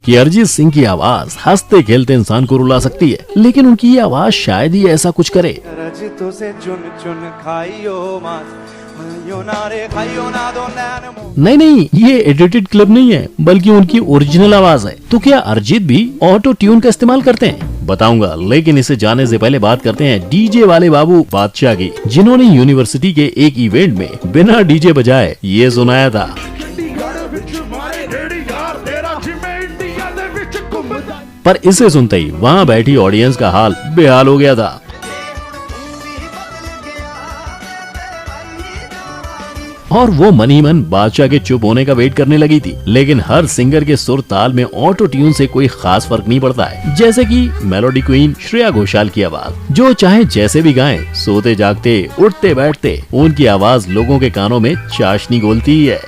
कि अरिजीत सिंह की आवाज हंसते खेलते इंसान को रुला सकती है, लेकिन उनकी ये आवाज शायद ही ऐसा कुछ करे। नहीं नहीं, ये एडिटेड क्लिप नहीं है, बल्कि उनकी ओरिजिनल आवाज है। तो क्या अरिजीत भी ऑटो ट्यून का इस्तेमाल करते हैं? बताऊंगा, लेकिन इसे जानने से पहले बात करते हैं डीजे वाले बाबू बादशाह की, जिन्होंने यूनिवर्सिटी के एक इवेंट में बिना डीजे बजाए ये सुनाया था। पर इसे सुनते ही वहाँ बैठी ऑडियंस का हाल बेहाल हो गया था। और वो मन ही मन बादशाह के चुप होने का वेट करने लगी थी। लेकिन हर सिंगर के सुर ताल में ऑटो ट्यून से कोई खास फर्क नहीं पड़ता है। जैसे कि मेलोडी क्वीन श्रेया घोषाल की आवाज, जो चाहे जैसे भी गाएं, सोते जागते उठते बैठते, उनकी आवाज लोगों के कानों में चाशनी घोलती ही है।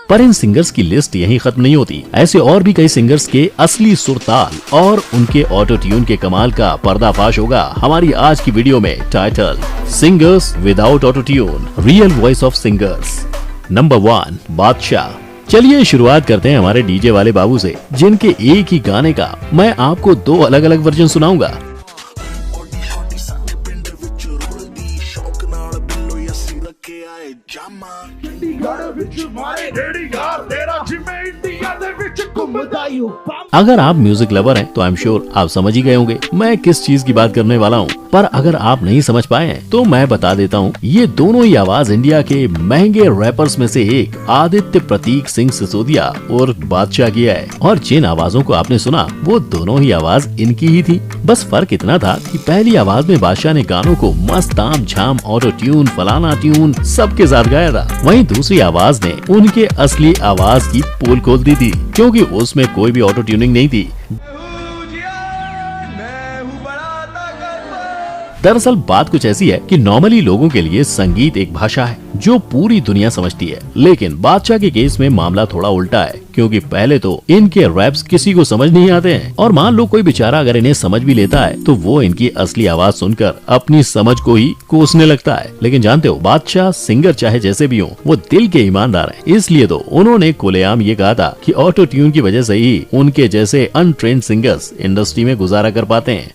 पर इन सिंगर्स की लिस्ट यहीं खत्म नहीं होती। ऐसे और भी कई सिंगर्स के असली सुर ताल और उनके ऑटो ट्यून के कमाल का पर्दाफाश होगा हमारी आज की वीडियो में। Title: singers without auto tune, real voice of singers. Number 1, बादशाह। चलिए शुरुआत करते हैं हमारे डीजे वाले बाबू से, जिनके एक ही गाने का मैं आपको 2 अलग अलग वर्जन सुनाऊंगा। अगर आप म्यूजिक लवर हैं तो आई एम श्योर आप समझ ही गए होंगे मैं किस चीज की बात करने वाला हूँ। पर अगर आप नहीं समझ पाए हैं तो मैं बता देता हूँ, ये दोनों ही आवाज इंडिया के महंगे रैपर्स में से एक आदित्य प्रतीक सिंह सिसोदिया और बादशाह की है। और जिन आवाजों को आपने सुना वो दोनों ही आवाज इनकी ही थी। बस फर्क इतना था कि पहली आवाज में बादशाह ने गानों को मस्त ताम झाम ऑटो ट्यून फलाना ट्यून सबके साथ गाया था, वहीं दूसरी आवाज ने उनके असली आवाज की पोल खोल दी थी, क्योंकि उसमें कोई भी ऑटो ट्यूनिंग नहीं थी। दरअसल बात कुछ ऐसी है कि नॉर्मली लोगों के लिए संगीत एक भाषा है जो पूरी दुनिया समझती है, लेकिन बादशाह के केस में मामला थोड़ा उल्टा है, क्योंकि पहले तो इनके रैप्स किसी को समझ नहीं आते हैं, और मान लो कोई बेचारा अगर इन्हें समझ भी लेता है तो वो इनकी असली आवाज सुनकर अपनी समझ को ही कोसने लगता है। लेकिन जानते हो, बादशाह सिंगर चाहे जैसे भी हो, वो दिल के ईमानदार हैं। इसलिए तो उन्होंने खुलेआम ये कहा था कि ऑटो ट्यून की वजह से ही उनके जैसे अनट्रेन्ड सिंगर्स इंडस्ट्री में गुजारा कर पाते हैं।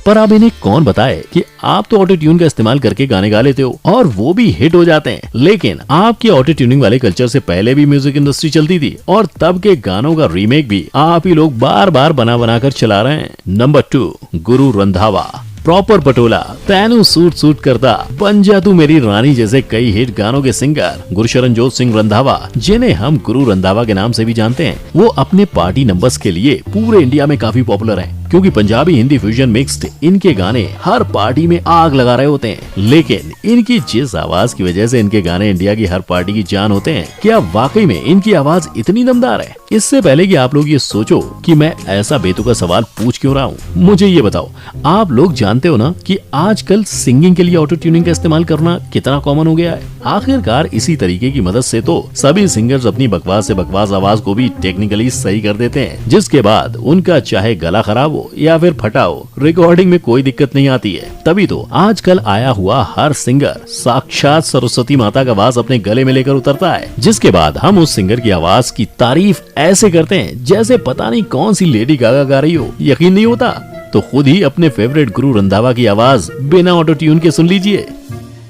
पर अब इन्हें कौन बताए कि आप तो ऑटो ट्यून का इस्तेमाल करके गाने गा लेते हो और वो भी हिट हो जाते हैं। लेकिन आपके ऑटो ट्यूनिंग वाले कल्चर से पहले भी म्यूजिक इंडस्ट्री चलती थी, और तब के गानों का रीमेक भी आप ही लोग बार बार बना कर चला रहे हैं। नंबर 2, गुरु रंधावा। प्रॉपर पटोला, तैनू सूट सूट करता, बन जा तू मेरी रानी जैसे कई हिट गानों के सिंगर गुरशरणजोत सिंह रंधावा, जिन्हें हम गुरु रंधावा के नाम से भी जानते हैं, वो अपने पार्टी नंबर्स के लिए पूरे इंडिया में काफी पॉपुलर हैं, क्योंकि पंजाबी हिंदी फ्यूजन मिक्स्ड इनके गाने हर पार्टी में आग लगा रहे होते हैं। लेकिन इनकी जिस आवाज की वजह से इनके गाने इंडिया की हर पार्टी की जान होते हैं, क्या वाकई में इनकी आवाज इतनी दमदार है? इससे पहले कि आप लोग ये सोचो कि मैं ऐसा बेतुका सवाल पूछ क्यों रहा हूँ, मुझे ये बताओ, आप लोग जानते हो ना कि आजकल सिंगिंग के लिए ऑटो ट्यूनिंग का इस्तेमाल करना कितना कॉमन हो गया है। आखिरकार इसी तरीके की मदद से तो सभी सिंगर्स अपनी बकवास से बकवास आवाज को भी टेक्निकली सही कर देते हैं, जिसके बाद उनका चाहे गला खराब हो या फिर फटा हो, रिकॉर्डिंग में कोई दिक्कत नहीं आती है। तभी तो आजकल आया हुआ हर सिंगर साक्षात सरस्वती माता का आवाज अपने गले में लेकर उतरता है, जिसके बाद हम उस सिंगर की आवाज की तारीफ ऐसे करते हैं जैसे पता नहीं कौन सी लेडी गागा गा रही हो। यकीन नहीं होता तो खुद ही अपने फेवरेट गुरु रंधावा की आवाज बिना ऑटो ट्यून के सुन लीजिए।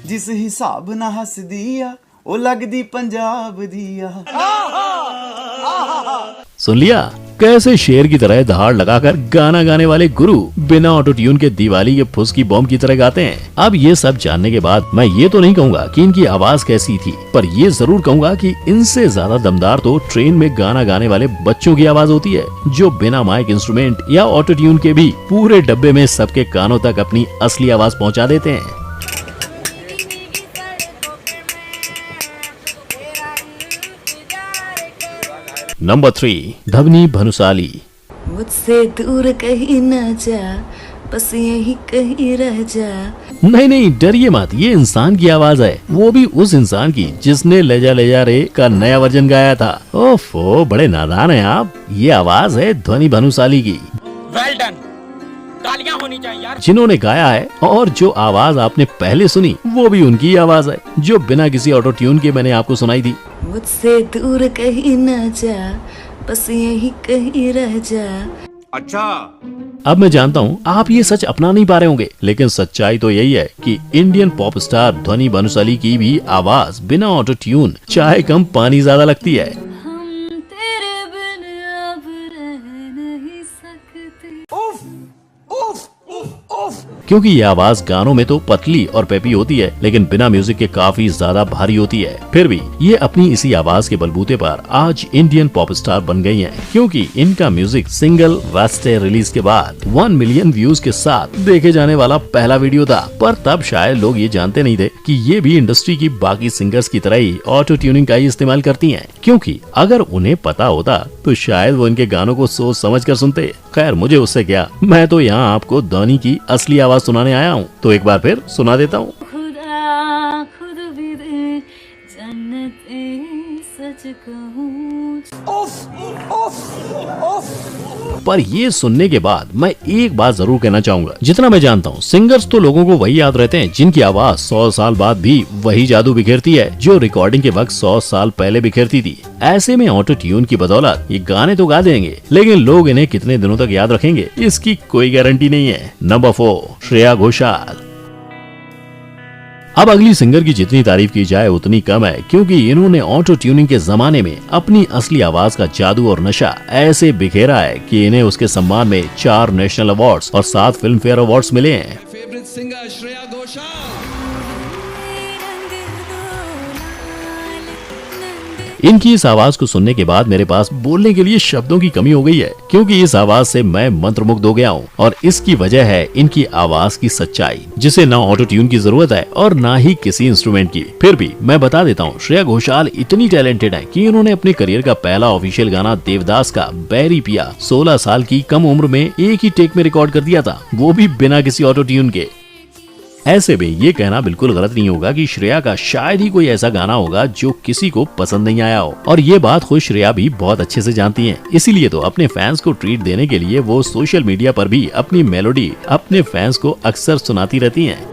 जिस हिसाब ना हस दिया ओ लगदी पंजाब दिया। सुन लिया कैसे शेर की तरह दहाड़ लगाकर गाना गाने वाले गुरु बिना ऑटो ट्यून के दिवाली के फुस की बॉम्ब की तरह गाते हैं। अब ये सब जानने के बाद मैं ये तो नहीं कहूँगा कि इनकी आवाज कैसी थी, पर ये जरूर कहूँगा कि इनसे ज्यादा दमदार तो ट्रेन में गाना गाने वाले बच्चों की आवाज होती है, जो बिना माइक इंस्ट्रूमेंट या ऑटो ट्यून के भी पूरे डब्बे में सबके कानों तक अपनी असली आवाज पहुँचा देते हैं। नंबर 3, धवनी भनुसाली। मुझसे दूर कहीं न जा, बस यही कहीं रह जा। नहीं डरिए मत, ये इंसान की आवाज है, वो भी उस इंसान की जिसने ले जा रे का नया वर्जन गाया था। ओफो, बड़े नादान हैं आप। ये आवाज है ध्वनि भनुसाली की। वेल डन, तालियां होनी होनी चाहिए यार। जिन्होंने गाया है और जो आवाज आपने पहले सुनी वो भी उनकी ही आवाज है, जो बिना किसी ऑटो ट्यून के मैंने आपको सुनाई दी। मुझसे दूर कहीं न जा, बस यही कहीं रह जा। अच्छा, अब मैं जानता हूँ आप ये सच अपना नहीं पा रहे होंगे, लेकिन सच्चाई तो यही है कि इंडियन पॉप स्टार ध्वनि भानुशाली की भी आवाज बिना ऑटो ट्यून चाय कम पानी ज्यादा लगती है। हम तेरे बिन अब रह नहीं सकते। क्योंकि ये आवाज गानों में तो पतली और पेपी होती है, लेकिन बिना म्यूजिक के काफी ज्यादा भारी होती है। फिर भी ये अपनी इसी आवाज के बलबूते पर आज इंडियन पॉप स्टार बन गई हैं, क्योंकि इनका म्यूजिक सिंगल रास्ते रिलीज के बाद 1 मिलियन व्यूज के साथ देखे जाने वाला पहला वीडियो था। पर तब शायद लोग ये जानते नहीं थे कि ये भी इंडस्ट्री की बाकी सिंगर्स की तरह ही ऑटो ट्यूनिंग का ही इस्तेमाल करती हैं, क्योंकि अगर उन्हें पता होता तो शायद वो इनके गानों को सोच समझ कर सुनते। खैर मुझे उससे क्या, मैं तो यहाँ आपको धोनी की असली आवाज सुनाने आया हूँ, तो एक बार फिर सुना देता हूँ। खुदा खुद भी दे जन्नतें सच कहूँ। पर ये सुनने के बाद मैं एक बात जरूर कहना चाहूंगा, जितना मैं जानता हूँ सिंगर्स तो लोगों को वही याद रहते हैं जिनकी आवाज 100 साल बाद भी वही जादू बिखेरती है जो रिकॉर्डिंग के वक्त 100 साल पहले बिखेरती थी। ऐसे में ऑटो ट्यून की बदौलत ये गाने तो गा देंगे, लेकिन लोग इन्हें कितने दिनों तक याद रखेंगे इसकी कोई गारंटी नहीं है। नंबर 4, श्रेया घोषाल। अब अगली सिंगर की जितनी तारीफ की जाए उतनी कम है, क्योंकि इन्होंने ऑटो ट्यूनिंग के जमाने में अपनी असली आवाज का जादू और नशा ऐसे बिखेरा है कि इन्हें उसके सम्मान में 4 नेशनल अवार्ड्स और 7 फिल्म फेयर अवार्ड्स मिले हैं। Favourite singer Shreya Ghoshal. इनकी इस आवाज को सुनने के बाद मेरे पास बोलने के लिए शब्दों की कमी हो गई है, क्योंकि इस आवाज से मैं मंत्रमुग्ध हो गया हूँ। और इसकी वजह है इनकी आवाज की सच्चाई, जिसे ना ऑटो ट्यून की जरूरत है और ना ही किसी इंस्ट्रूमेंट की। फिर भी मैं बता देता हूँ, श्रेया घोषाल इतनी टैलेंटेड है कि इन्होंने अपने करियर का पहला ऑफिशियल गाना देवदास का बैरी पिया 16 साल की कम उम्र में एक ही टेक में रिकॉर्ड कर दिया था, वो भी बिना किसी ऑटो ट्यून के। ऐसे में ये कहना बिल्कुल गलत नहीं होगा कि श्रेया का शायद ही कोई ऐसा गाना होगा जो किसी को पसंद नहीं आया हो, और ये बात खुद श्रेया भी बहुत अच्छे से जानती हैं। इसीलिए तो अपने फैंस को ट्रीट देने के लिए वो सोशल मीडिया पर भी अपनी मेलोडी अपने फैंस को अक्सर सुनाती रहती हैं,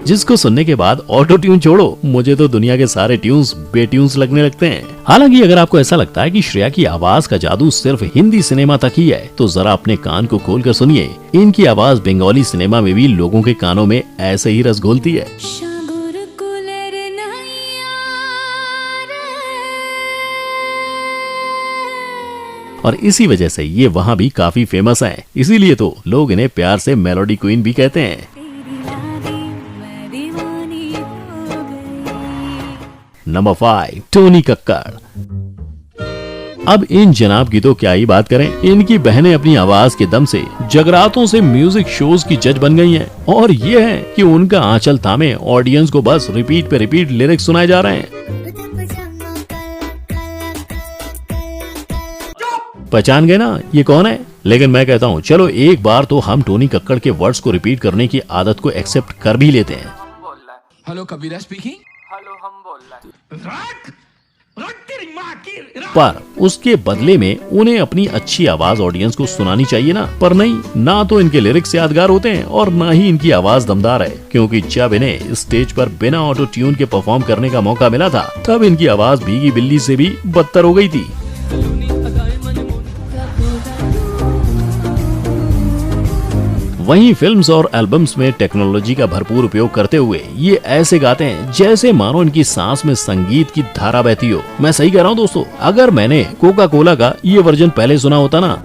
जिसको सुनने के बाद ऑटो ट्यून छोड़ो, मुझे तो दुनिया के सारे ट्यून्स बेट्यून्स लगने लगते हैं। हालांकि अगर आपको ऐसा लगता है कि श्रेया की आवाज का जादू सिर्फ हिंदी सिनेमा तक ही है, तो जरा अपने कान को खोलकर सुनिए, इनकी आवाज बंगाली सिनेमा में भी लोगों के कानों में ऐसे ही रस घोलती है। और इसी वजह से ये वहाँ भी काफी फेमस हैं, इसीलिए तो लोग इन्हें प्यार से मेलोडी क्वीन भी कहते हैं। Number 5, Tony Kakkar. अब इन जनाब की तो क्या ही बात करें, इनकी बहनें अपनी आवाज के दम से जगरातों से म्यूजिक शोज की जज बन गई हैं, और ये है कि उनका आंचल थामे ऑडियंस को बस रिपीट पे रिपीट लिरिक्स सुनाए जा रहे हैं। पहचान गए ना ये कौन है? लेकिन मैं कहता हूँ चलो एक बार तो हम टोनी कक्कड़ के वर्ड्स को रिपीट करने की आदत को एक्सेप्ट कर भी लेते हैं। हेलो कबीरा स्पीकिंग। हेलो हम बोल रहे हैं। पर उसके बदले में उन्हें अपनी अच्छी आवाज ऑडियंस को सुनानी चाहिए ना, पर नहीं, ना तो इनके लिरिक्स यादगार होते हैं और ना ही इनकी आवाज दमदार है, क्योंकि जब इन्हें स्टेज पर बिना ऑटो ट्यून के परफॉर्म करने का मौका मिला था तब इनकी आवाज भीगी बिल्ली से भी बदतर हो गई थी। वहीं फिल्म्स और एल्बम्स में टेक्नोलॉजी का भरपूर उपयोग करते हुए ये ऐसे गाते हैं जैसे मानो इनकी सांस में संगीत की धारा बहती हो। मैं सही कह रहा हूँ दोस्तों, अगर मैंने कोका कोला का ये वर्जन पहले सुना होता ना,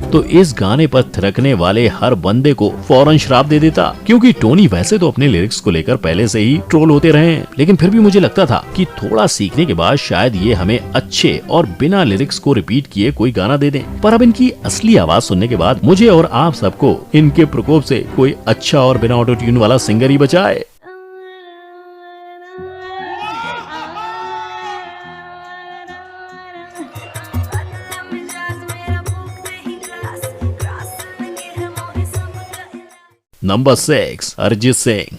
तो इस गाने पर थिरकने वाले हर बंदे को फौरन श्राप दे देता, क्योंकि टोनी वैसे तो अपने लिरिक्स को लेकर पहले से ही ट्रोल होते रहे हैं, लेकिन फिर भी मुझे लगता था कि थोड़ा सीखने के बाद शायद ये हमें अच्छे और बिना लिरिक्स को रिपीट किए कोई गाना दे दें। पर अब इनकी असली आवाज सुनने के बाद मुझे और आप सबको इनके प्रकोप से कोई अच्छा और बिना ऑटो ट्यून वाला सिंगर ही बचाए। नंबर 6, अरिजीत सिंह।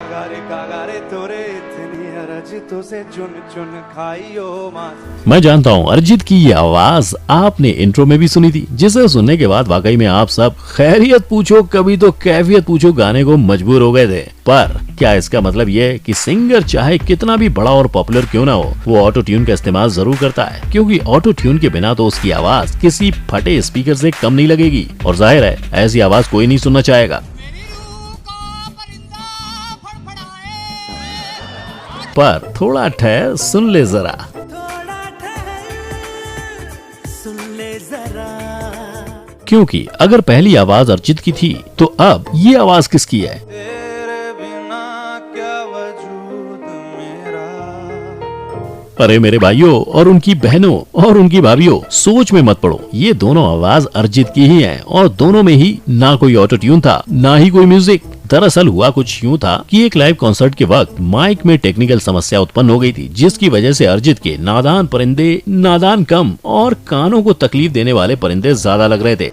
कागारे कागारे तोरे इतनी अरज तो से चुन चुन खाइयो मांस। मैं जानता हूँ अरिजीत की ये आवाज आपने इंट्रो में भी सुनी थी, जिसे सुनने के बाद वाकई में आप सब खैरियत पूछो कभी तो कैफियत पूछो गाने को मजबूर हो गए थे। पर क्या इसका मतलब ये है कि सिंगर चाहे कितना भी बड़ा और पॉपुलर क्यों ना हो, वो ऑटो ट्यून का इस्तेमाल जरूर करता है? क्योंकि ऑटो ट्यून के बिना तो उसकी आवाज किसी फटे स्पीकर से कम नहीं लगेगी, और जाहिर है ऐसी आवाज कोई नहीं सुनना चाहेगा। पर थोड़ा ठहर सुन ले जरा, क्योंकि अगर पहली आवाज अरिजीत की थी तो अब ये आवाज किसकी है? तेरे बिना क्या वजूद मेरा। अरे मेरे भाइयों और उनकी बहनों और उनकी भाभीियों, सोच में मत पड़ो, ये दोनों आवाज अरिजीत की ही है और दोनों में ही ना कोई ऑटो ट्यून था ना ही कोई म्यूजिक। दरअसल हुआ कुछ यूँ था कि एक लाइव कॉन्सर्ट के वक्त माइक में टेक्निकल समस्या उत्पन्न हो गई थी, जिसकी वजह से अरिजीत के नादान परिंदे नादान कम और कानों को तकलीफ देने वाले परिंदे ज्यादा लग रहे थे।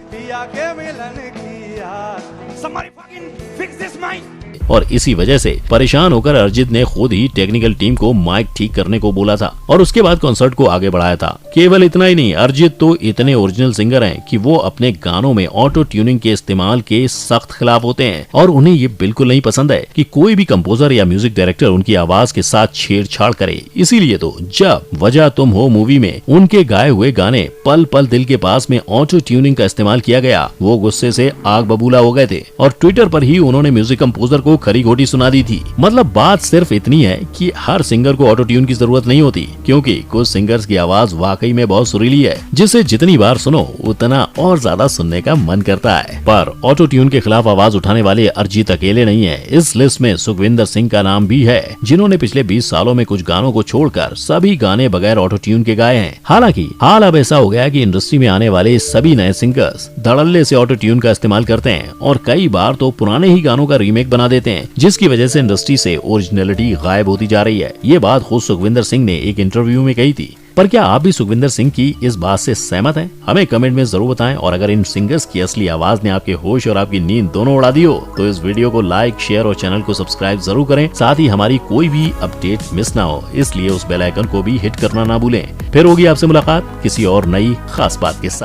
और इसी वजह से परेशान होकर अरिजीत ने खुद ही टेक्निकल टीम को माइक ठीक करने को बोला था और उसके बाद कॉन्सर्ट को आगे बढ़ाया था। केवल इतना ही नहीं, अरिजीत तो इतने ओरिजिनल सिंगर हैं कि वो अपने गानों में ऑटो ट्यूनिंग के इस्तेमाल के सख्त खिलाफ होते हैं और उन्हें ये बिल्कुल नहीं पसंद है कि कोई भी कंपोजर या म्यूजिक डायरेक्टर उनकी आवाज के साथ छेड़छाड़ करे। इसीलिए तो जब वजह तुम हो मूवी में उनके गाए हुए गाने पल पल दिल के पास में ऑटो ट्यूनिंग का इस्तेमाल किया गया, वो गुस्से से आग बबूला हो गए थे और ट्विटर पर ही उन्होंने म्यूजिक कंपोजर को खरी खोटी सुना दी थी। मतलब बात सिर्फ इतनी है कि हर सिंगर को ऑटो ट्यून की जरूरत नहीं होती, क्योंकि कुछ सिंगर्स की आवाज वाकई में बहुत सुरीली है, जिसे जितनी बार सुनो उतना और ज्यादा सुनने का मन करता है। पर ऑटो ट्यून के खिलाफ आवाज उठाने वाले अरिजीत अकेले नहीं है। इस लिस्ट में सुखविंदर सिंह का नाम भी है, जिन्होंने पिछले 20 सालों में कुछ गानों को छोड़कर सभी गाने बगैर ऑटो ट्यून के गाए हैं। हालांकि हाल अब ऐसा हो गया कि इंडस्ट्री में आने वाले सभी नए सिंगर्स धड़ल्ले से ऑटो ट्यून का इस्तेमाल करते हैं और कई बार तो पुराने ही गानों का रीमेक बना देते हैं, जिसकी वजह से इंडस्ट्री से ओरिजिनलिटी गायब होती जा रही है। ये बात खुद सुखविंदर सिंह ने एक इंटरव्यू में कही थी। पर क्या आप भी सुखविंदर सिंह की इस बात से सहमत हैं? हमें कमेंट में जरूर बताएं। और अगर इन सिंगर्स की असली आवाज ने आपके होश और आपकी नींद दोनों उड़ा दी हो तो इस वीडियो को लाइक, शेयर और चैनल को सब्सक्राइब जरूर करें। साथ ही हमारी कोई भी अपडेट मिस ना हो, इसलिए उस बेल आइकन को भी हिट करना ना भूलें। फिर होगी आपसे मुलाकात किसी और नई खास बात के साथ।